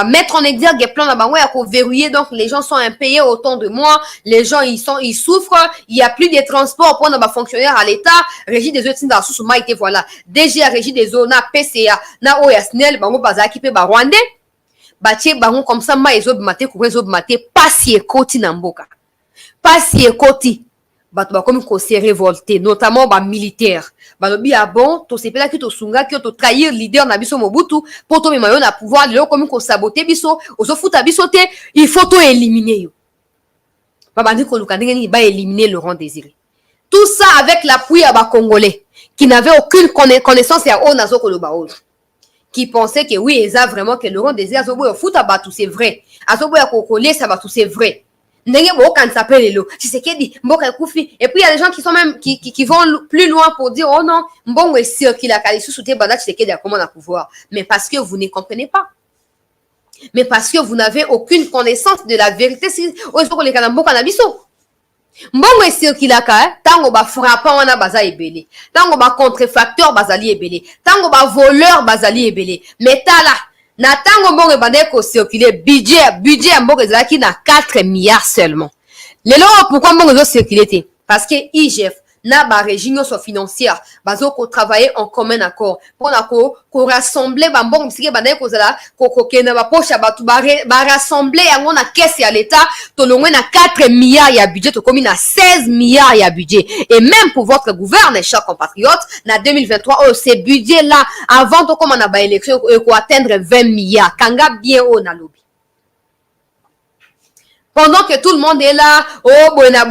mettre en exergue plan na bango ya ko verrouiller. Donc les gens sont impayés autant de mois, les gens ils souffrent, il y a plus de transport pour na fonctionnaires à l'état, régie des autres dans sous maïté voilà. DG régie des zones na PCA na OSNL bango bazaki pe ba Rwandais batie bango comme ça ma ezo bimate ko ezo bimate pasi ekoti na mboka. Pasi ekoti bato ba comme ko se révolter notamment ba militaires balobi ah bon to sepela ki to sunga ki to trahir leader na biso Mobutu pour to memayo na pouvoir le comme ko saboter biso ozo futa biso te il faut to éliminer yo baba ndi ko luka ndenge ni ba éliminer Laurent Désiré. Tout ça avec l'appui à ba Congolais qui n'avaient aucune connaissance ya o nazo ko loba ozo qui pensaient que oui eza vraiment que Laurent Désiré azoboya futa batu c'est vrai azoboya kokoler ça batu c'est vrai. Ndenge bo kan s'appelle lo Tshisekedi mboka kufi et puis il y a des gens qui sont même qui vont plus loin pour dire oh non mbongo est circule à Kalisu souté banda Tshisekedi a comment na pouvoir, mais parce que vous ne comprenez pas, mais parce que vous n'avez aucune connaissance de la vérité. Si ozo les kana mboka na biso mbongo est circule aka tango ba frappant wana baza ebele, tango ba contrefacteur bazali ebele, tango ba voleur bazali ebele, mais tala na tango mbongo bande ko circuler budget mbongo ezalaki na 4 milliards seulement. Lelo pourquoi mbongo zo circuler te? Parce que IGF na ba région so financière bazo ko travailler en commun accord pour na ko rassembler ba mbongo bisike ba ko zala ko kena ba poche ba tu ba rassembler yango na caisse ya l'état to longwe na 4 milliards ya budget to komi na 16 milliards ya budget et même pour votre gouvernement chers compatriotes na 2023 oh ce budget là avant to comme na ba élection ko atteindre 20 milliards kanga bien au na lobby. Pendant que tout le monde est là, oh, boyena,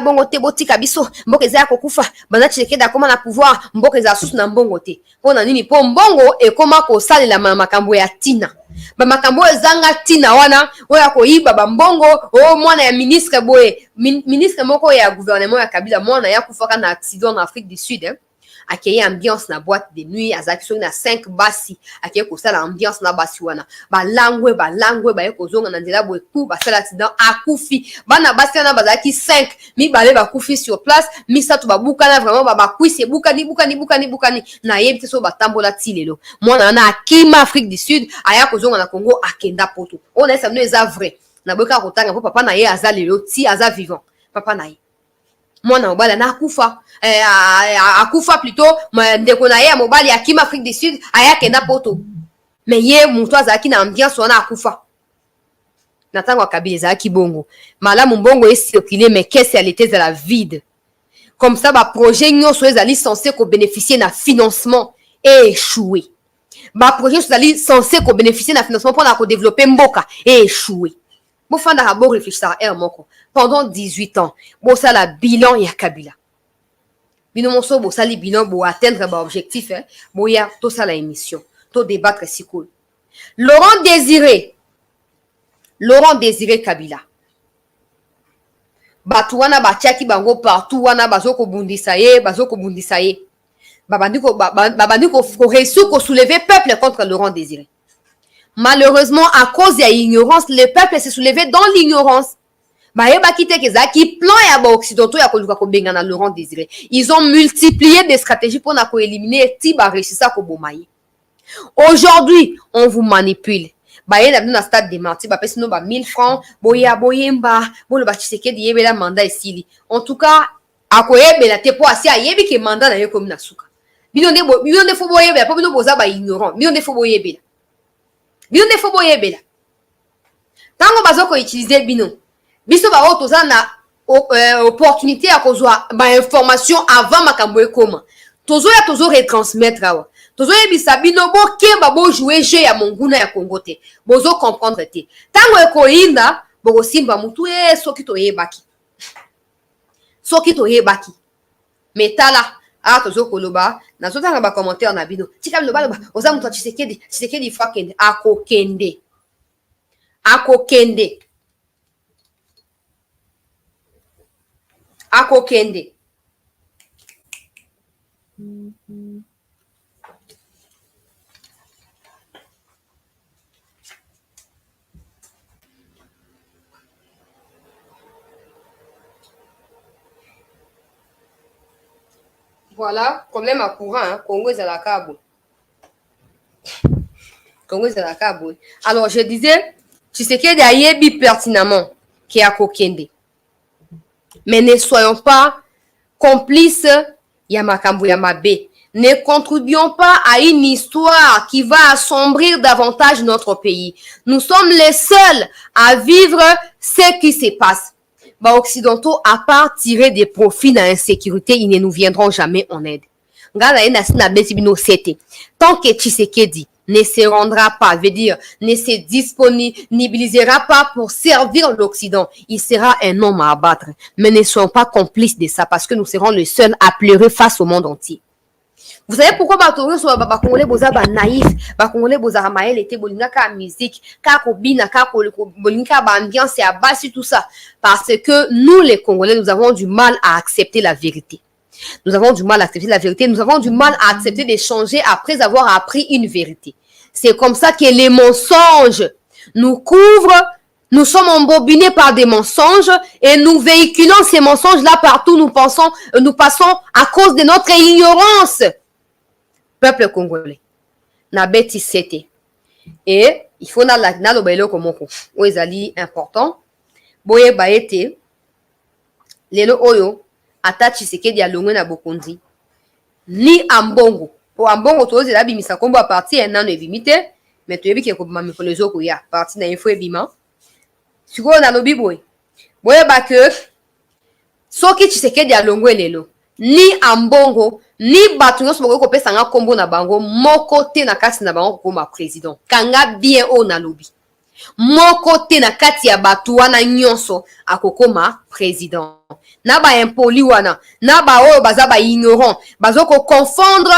bongote, botika biso, mboke za kokufa, bana cheke da koma na pouvoir, mboke za sous na mbongote. Pona nini, po mbongo, e koma ko sali la makambo ya tina. Ba makambo zanga tina wana, oya ko iba ba mbongo, oh, mwana ya ministre boye, ministre moko ya gouvernement ya Kabila, mwana ya kufaka na accident en Afrique du Sud, hein. Akeye ambiance na boîte de nuit azaki na 5 basi akeye kosala ambiance na basi wana balangwe ba kozonga na nzela boye ku basala accident akufi bana basi na bazaki 5 mi bale bakufi sur place mi satu babukana vraiment bakwisi bukani na yebite so batambola tilelo mwana na akima Afrique du Sud aya kozonga na Congo akenda poto on esa no eza vrai na boka kotanga po papa na ye azalelo ti aza vivant papa na ye mwana mobali na akufa akufa plutôt ndeko na ye ya mobali akima Afrique du Sud aya kenda poto mais ye mutu azalaki na ambiance wana akufa na ntango ya Kabila ezalaki bongo malamu mbongo esirkule mais caisse elle était à la vide comme ça baprojet nyonso ezali censé kobénéficier na financement et échoué baprojet nyonso ezali censé kobénéficier na financement mpona kodévelopper mboka et échoué bofanda bo réfléchir à moko pendant 18 ans bosala bilan ya Kabila bino moso bosali bilan bo atteindre ba objectif hein boya to sala émission to débattre sikol Laurent Désiré Kabila batu wana batiaki bango partout wana bazoko bundisa ye babandi ko réussir ko soulever peuple contre Laurent Désiré. Malheureusement, à cause de l'ignorance, le peuple s'est soulevé dans l'ignorance. Plan ya occidentaux ya koluka ko benga na Laurent Désiré. Ils ont multiplié des stratégies pour na ko éliminer Tiba Rechisa ko bomaye. Aujourd'hui, on vous manipule. Baye na na stade de martyrs, ba pesino ba 1000 francs, boyemba, bo le ba Tshisekedi yebela mandat esili. En tout cas, akoyebela te po asi ayebi ke mandat na ye comme na suka. Bino de fo boyebela, po bino boza ba ignorant. Bino de fo boyebela. Tango bazoko utiliser bino biso ba otoza na opportunité ya kozwa ba information avant makambo ekoma tozo retransmettre awa tozo yebisa bino bo kemba bo jouer jeu ya monguna ya Congo te bozo comprendre te tango ekoinda boko simba mutu soki toyebaki metala tozo koloba nazotanga ba commentaire na bino tika loba oza mutu Tshisekedi fakende akokende voilà problème à courant hein? Congo est à la cabo. Alors je disais Tshisekedi ayebi pertinemment qui a kokende. Mais ne soyons pas complices ya makambo ya mabe. Ne contribuons pas à une histoire qui va assombrir davantage notre pays. Nous sommes les seuls à vivre ce qui se passe. Occidentaux, à part tirer des profits dans l'insécurité, ils ne nous viendront jamais en aide. Tant que Tshisekedi ne se rendra pas, veut dire, ne se disponibilisera pas pour servir l'Occident, il sera un homme à abattre. Mais ne soyons pas complices de ça parce que nous serons les seuls à pleurer face au monde entier. Vous savez pourquoi Congolais boza ba naïf, Congolais boza maël était bolinga ka musique, ka kobina, ka bolinga ba ambiance ya basi tout ça parce que nous les Congolais nous avons du mal à accepter la vérité. Nous avons du mal à accepter la vérité, nous avons du mal à accepter d'échanger après avoir appris une vérité. C'est comme ça que les mensonges nous couvrent, nous sommes embobinés par des mensonges et nous véhiculons ces mensonges-là partout, nous passons à cause de notre ignorance. Peuple congolais, na beti sete. Et il faut na lo bailo komoko. O ezali important. Boye baete lelo oyo ata Tshisekedi alongwe na bokonzi ni ambongo po ambongo tozela bimisa kombo a parti nano ebimi te mais toyebi ke kobima mikolo ezokoya parti na info ebima sikoyo nalobi boye boyeba ke soki Tshisekedi alongwe lelo ni ambongo ni bato nyonso bakoki kopesanga kombo na bango moko te na kati na bango kokoma président kanga bien oyo nalobi moko te na kati ya bato wana nyonso akokoma président na baimpoli wana na baoyo baza baignorant bazokoconfondre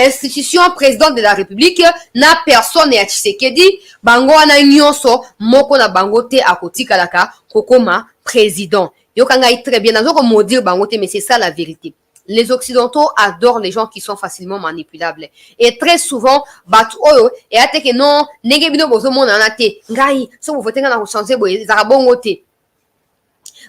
institution président de la république na personne ya Tshisekedi bango wana nyonso moko na bango te akotikalaka kokoma président yoka ngai très bien nazokomodire bango te mais c'est ça la vérité. Les Occidentaux adorent les gens qui sont facilement manipulables. Et très souvent, batu oyo, et ate que non, nege bino bozo mona na te, ngai, so vous vote nga na changer boye, zara bongo te.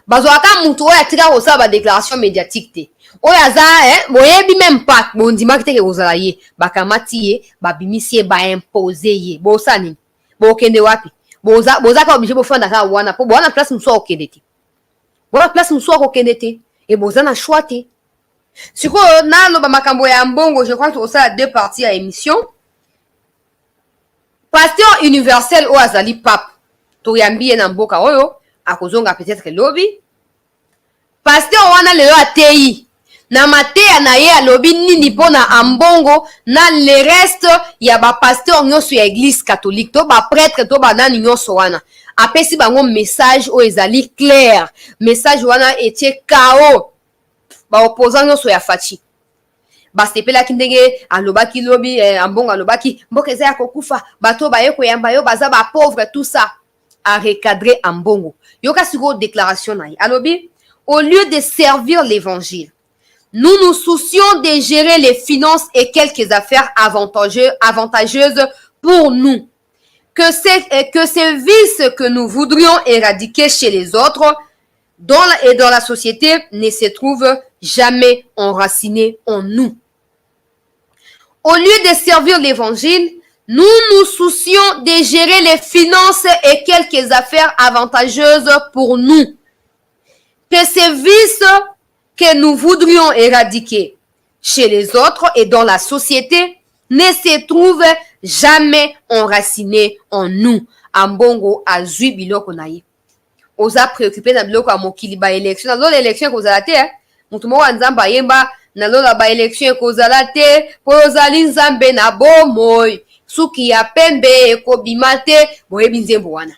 Bazo aka mutu oyo atika kosa ba déclaration médiatique te. Oyo aza, boyebi même pas, bondima ki teke kozala ye, bakamati ye, babimisi ye, ba impose ye, bosa nini, bokende wapi, boza ka oblige bofanda ka wana, po wana place musu okende te. Wana place musu okende te, et boza na choix te. Sikoyo naloba makambo ya mbongo, je crois que ça a deux parties à émission. Pasteur universel o azali pape. Toyambi na mboka oyo akozonga peut-être lobi. Pasteur wana lelo atei. Na mateya na ye alobi nini pona ambongo na le reste ya ba pasteur nyonso ya église catholique to ba prêtre to ba nani nyonso wana. Apesi bango message o ezali clair. Message wana etie KO. Ba opposant nyonso ya fachi basepelaki ndenge alobaki lobi ambongo alobaki mboka eza ya kokufa bato baye koyamba yo baza ba pauvre tout ça a recadrer ambongo yoka siko déclaration na ye alobi au lieu de servir l'évangile nous nous soucions de gérer les finances et quelques affaires avantageuses pour nous que ces vices que nous voudrions éradiquer chez les autres dans la société ne se trouvent jamais enracinés en nous. Au lieu de servir l'évangile, nous nous soucions de gérer les finances et quelques affaires avantageuses pour nous. Que ces vices que nous voudrions éradiquer chez les autres et dans la société ne se trouvent jamais enracinés en nous. Ambongo azui biloko na ye. Oza préoccupé na biloko ya mokili ba élection na lo élection kozala te mutu moko nzamba yemba na lo ba élection kozala te po ozali nzambe na bomoi suki ya pembe ekobima te boyebi nzembo wana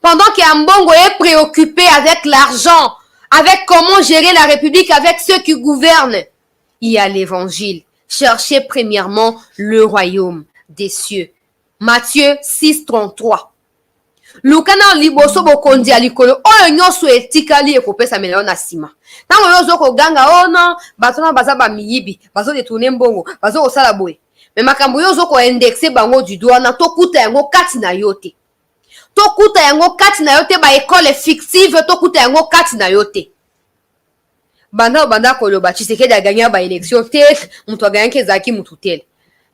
pendant que Ambongo est préoccupé avec l'argent avec comment gérer la république avec ceux qui gouvernent il y a l'évangile cherchez premièrement le royaume des cieux Matthieu 6:33 Lukana liboso bokondi ya likolo oyo nyonso etikali ekopesa meleo na sima. Tango yozo ko ganga ono batona baza ba miyibi, bazo détourner mbongo, bazo kosala boye. Mais makambo yozo ko indexer bango du doigt na tokuta yango kati na yote. Tokuta yango kati na yote ba école fictive tokuta yango kati na yote. Banda koloba Tshisekedi a gagné ba élection te, muto gagné kezaki mutu tel.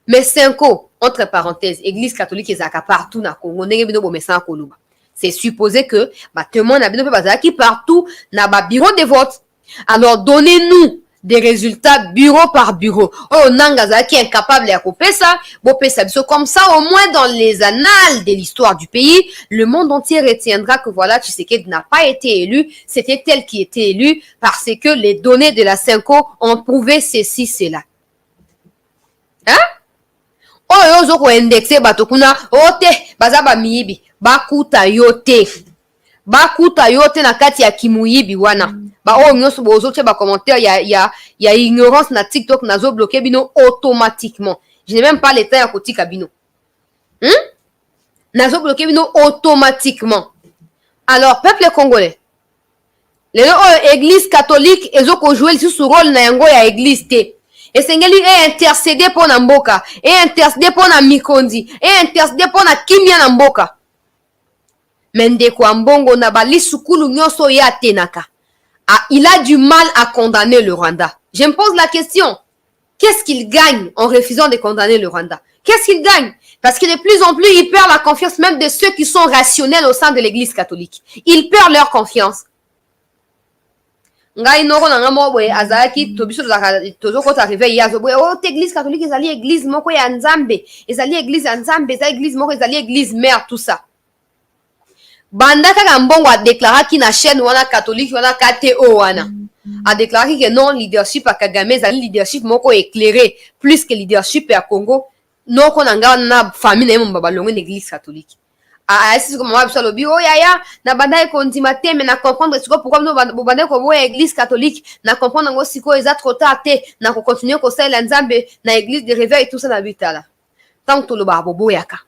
Mais 5 ans, entre parenthèses, Église catholique ezaka partout na Congo, ndenge bino bomesa koloba. C'est supposé que témoin na bino pe bazaki partout na ba bureau de vote. Alors donnez-nous des résultats bureau par bureau. Oh nanga zaki incapable ya kopesa, bo pesa biso comme ça au moins dans les annales de l'histoire du pays, le monde entier retiendra que voilà Tshisekedi n'a pas été élu, c'était tel qui était élu parce que les données de la Senko ont prouvé ceci cela. Hein? Oyo zo ko indexer bato kuna ote baza ba miyibi bakuta yote na kati ya kimuyibi wana ba oyo nyonso bozo te ba commentaire ya ignorance na TikTok nazo bloquer bino automatiquement je n'ai même pas le temps ya kotika bino nazo bloquer bino automatiquement alors peuple congolais lelo oyo église catholique ezo ko jouer lisusu rôle na yango ya église te esengeli intercéder pour na mboka intercéder pour na mikondi intercéder pour na kimia na mboka mendeko ambongo na bali sukulu nyonso ya tenaka il a du mal à condamner le Rwanda. Je me pose la question, qu'est-ce qu'il gagne en refusant de condamner le Rwanda? Qu'est-ce qu'il gagne? Parce que de plus en plus il perd la confiance même de ceux qui sont rationnels au sein de l'église catholique. Il perd leur confiance. ngai noko na nga boye azalaki to biso tozokota réveil ya zoboye o te église catholique ezali église moko ya nzambe ezali église ya nzambe ezali église moko ezali église mère tout ça banda kaka mbongo adéclaraki na chaîne wana catholique wana KTO wana adéclaraki que non leadership ya Kagame ezali leadership moko éclairé plus que leadership ya Congo noko na nga wana na famille na ye momba balongwe na église catholique asisi ko mama biso alobi o yaya na banda ekondima te me na comprendre siko pourquoi no bobanda koboya église catholique na comprendre yango sikoyo eza trop tard te na kocontinue kosalela nzambe na église de réveil tout ça na bitala ntango tolobaka boboyaka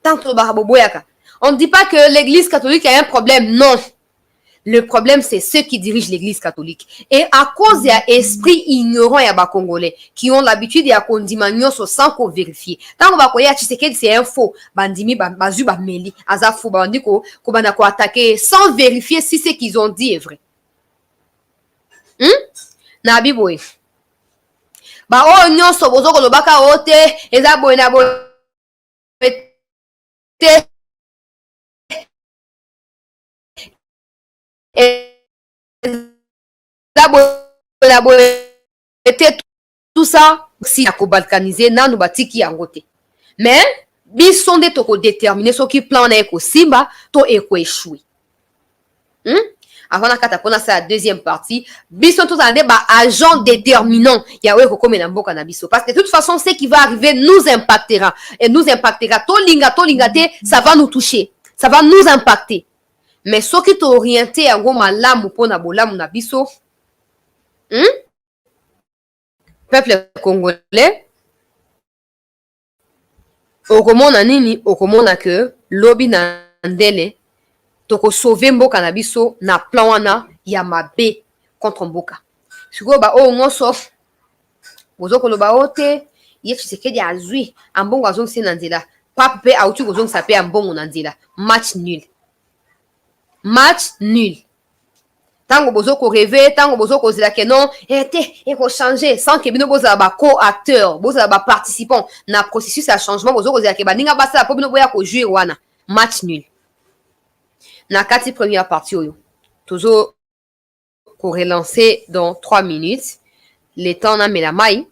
ntango tolobaka boboyaka on ne dit pas que l'église catholique a un problème non. Le problème, c'est ceux qui dirigent l'église catholique. Et à cause de l'esprit ignorant ya ba Congolais, qui ont l'habitude de kondima nyonso sans qu'on vérifie. Tant qu'on va koya Tshisekedi, c'est un faux. Bandimi, bazu, meli, azafou, bandi ko bana ko attaquer sans vérifier si ce qu'ils ont dit est vrai. Na biboye. Ba o nyonso bozo ko lobaka ote, eza boye na boye. Tout ça si ya kobalkaniser nanu batiki yango te mais biso nde tokodétermine soki plan na ye kosimba to ekoéchoue avant nakata mpona sa ya deuxième partie biso tozala nde baagent déterminant ya oyo ekokomela mboka na biso parce que de toute façon ce qui va arriver nous impactera et nous impactera tolinga te ça va nous toucher ça va nous impacter mais soki tooriente yango malamu mpona bolamu na biso peuple congolais okomona nini okomona que lobi na ndele tokosauve mboka na biso na plan wana ya mabe contre mboka sikoyo baoyo nyonso bozokoloba o te ye Tshisekedi azwi ambongo azongisi na nzela pape mpe auti kozongisa mpe ambongo na nzela match nul tango bozoko rêver tango bozoko zela que non te changer sans que bino bozala ba co-acteur bozala ba participant na processus ya changement bozoko zela que baninga basala po bino boya ko jouer wana match nul na kati première partie oyo tozo ko relancer dans 3 minutes le temps na mela mai